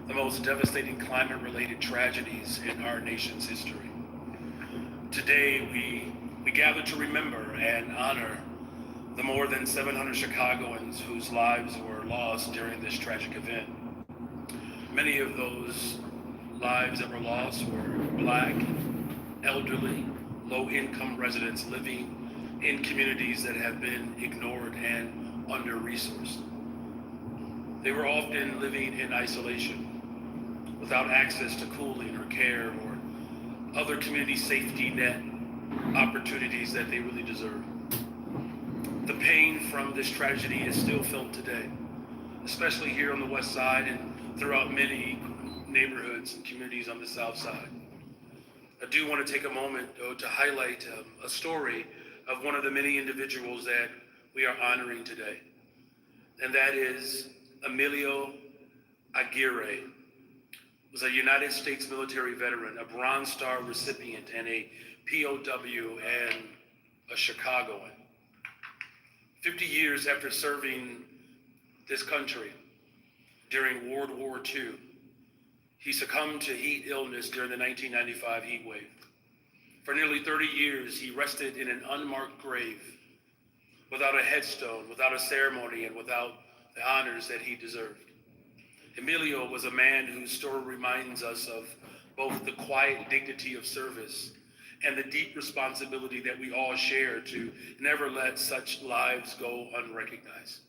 the most devastating climate-related tragedies in our nation's history. Today, we gather to remember and honor the more than 700 Chicagoans whose lives were lost during this tragic event. Many of those lives that were lost were Black, elderly, low-income residents living in communities that have been ignored and under-resourced. They were often living in isolation, without access to cooling or care or other community safety net opportunities that they really deserve. The pain from this tragedy is still felt today, especially here on the West Side and throughout many neighborhoods and communities on the South Side. I do want to take a moment, though, to highlight a story of one of the many individuals that we are honoring today, and that is Emilio Aguirre. Was a United States military veteran, a Bronze Star recipient, and a POW and a Chicagoan. 50 years after serving this country during World War II, he succumbed to heat illness during the 1995 heat wave. For nearly 30 years, he rested in an unmarked grave, without a headstone, without a ceremony, and without the honors that he deserved. Emilio was a man whose story reminds us of both the quiet dignity of service and the deep responsibility that we all share to never let such lives go unrecognized.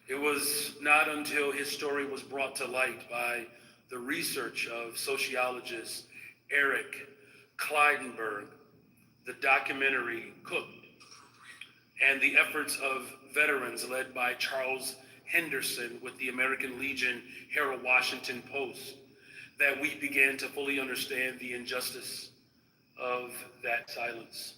It was not until his story was brought to light by the research of sociologist Eric Kleidenberg, the documentary Cooked, and the efforts of veterans led by Charles Henderson with the American Legion Harold Washington Post, that we began to fully understand the injustice of that silence.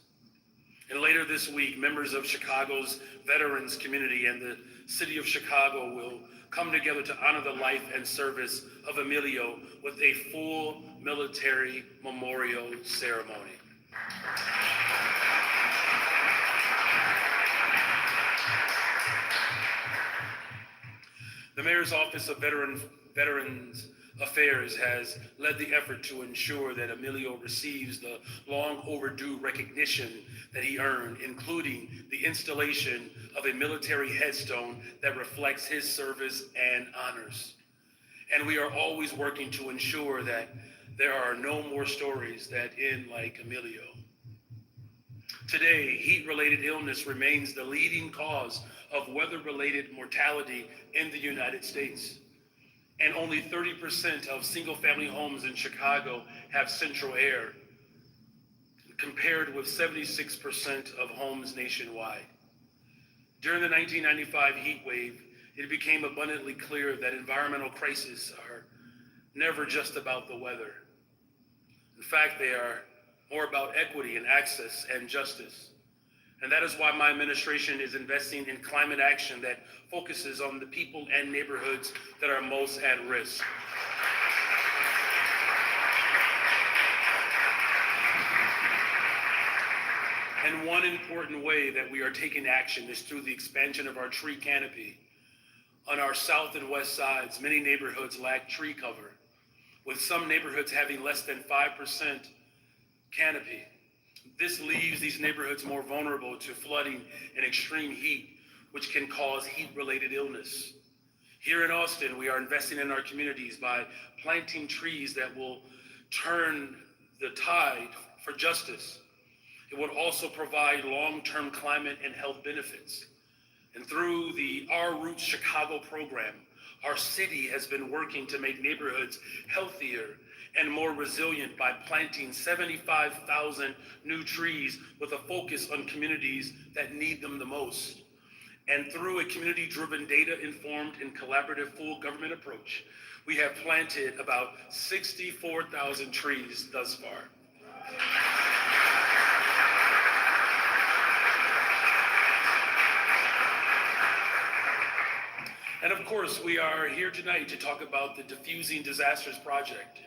And later this week, members of Chicago's veterans community and the city of Chicago will come together to honor the life and service of Emilio with a full military memorial ceremony. The Mayor's Office of Veterans Affairs has led the effort to ensure that Emilio receives the long overdue recognition that he earned, including the installation of a military headstone that reflects his service and honors. And we are always working to ensure that there are no more stories that end like Emilio. Today, heat-related illness remains the leading cause of weather-related mortality in the United States. And only 30% of single-family homes in Chicago have central air, compared with 76% of homes nationwide. During the 1995 heat wave, it became abundantly clear that environmental crises are never just about the weather. In fact, they are more about equity and access and justice. And that is why my administration is investing in climate action that focuses on the people and neighborhoods that are most at risk. And one important way that we are taking action is through the expansion of our tree canopy. On our south and west sides, many neighborhoods lack tree cover, with some neighborhoods having less than 5% canopy. This leaves these neighborhoods more vulnerable to flooding and extreme heat, which can cause heat-related illness. Here in Austin, we are investing in our communities by planting trees that will turn the tide for justice. It would also provide long-term climate and health benefits. And through the Our Roots Chicago program, our city has been working to make neighborhoods healthier and more resilient by planting 75,000 new trees with a focus on communities that need them the most. And through a community-driven, data-informed, and collaborative full government approach, we have planted about 64,000 trees thus far. And of course, we are here tonight to talk about the Diffusing Disasters Project.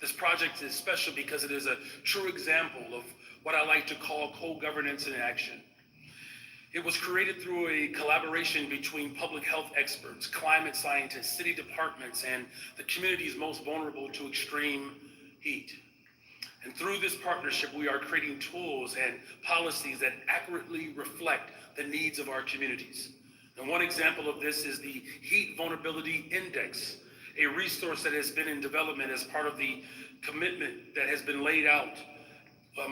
This project is special because it is a true example of what I like to call co-governance in action. It was created through a collaboration between public health experts, climate scientists, city departments, and the communities most vulnerable to extreme heat. And through this partnership, we are creating tools and policies that accurately reflect the needs of our communities. And one example of this is the Heat Vulnerability Index, a resource that has been in development as part of the commitment that has been laid out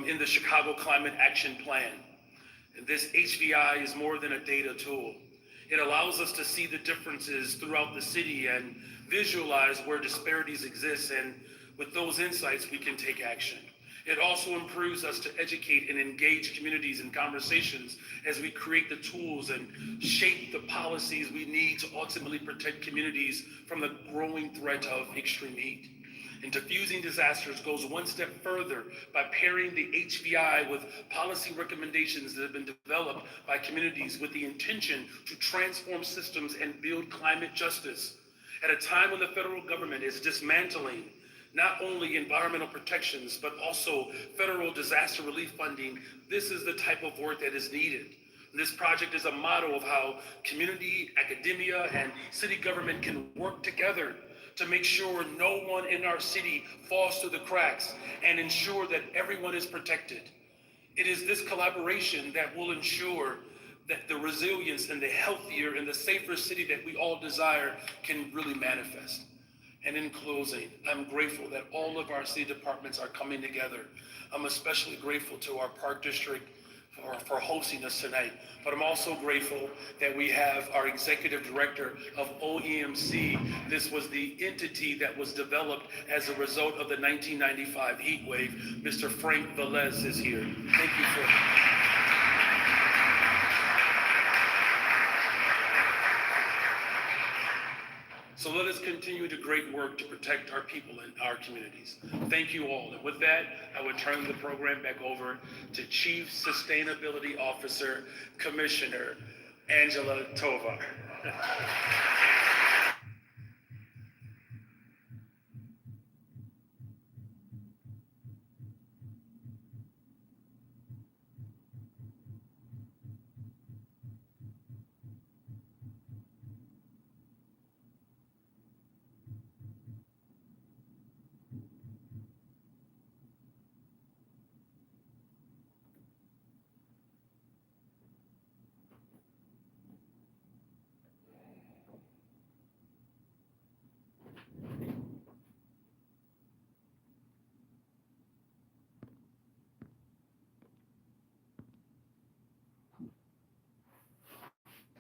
in the Chicago Climate Action Plan. And this HVI is more than a data tool. It allows us to see the differences throughout the city and visualize where disparities exist, and with those insights, we can take action. It also improves us to educate and engage communities in conversations as we create the tools and shape the policies we need to ultimately protect communities from the growing threat of extreme heat. And diffusing disasters goes one step further by pairing the HVI with policy recommendations that have been developed by communities with the intention to transform systems and build climate justice. At a time when the federal government is dismantling not only environmental protections, but also federal disaster relief funding, this is the type of work that is needed. This project is a model of how community, academia, and city government can work together to make sure no one in our city falls through the cracks and ensure that everyone is protected. It is this collaboration that will ensure that the resilience and the healthier and the safer city that we all desire can really manifest. And in closing, I'm grateful that all of our city departments are coming together. I'm especially grateful to our Park District for hosting us tonight. But I'm also grateful that we have our executive director of OEMC. This was the entity that was developed as a result of the 1995 heat wave. Mr. Frank Velez is here. Thank you for So let us continue the great work to protect our people and our communities. Thank you all. And with that, I would turn the program back over to Chief Sustainability Officer, Commissioner Angela Tovar.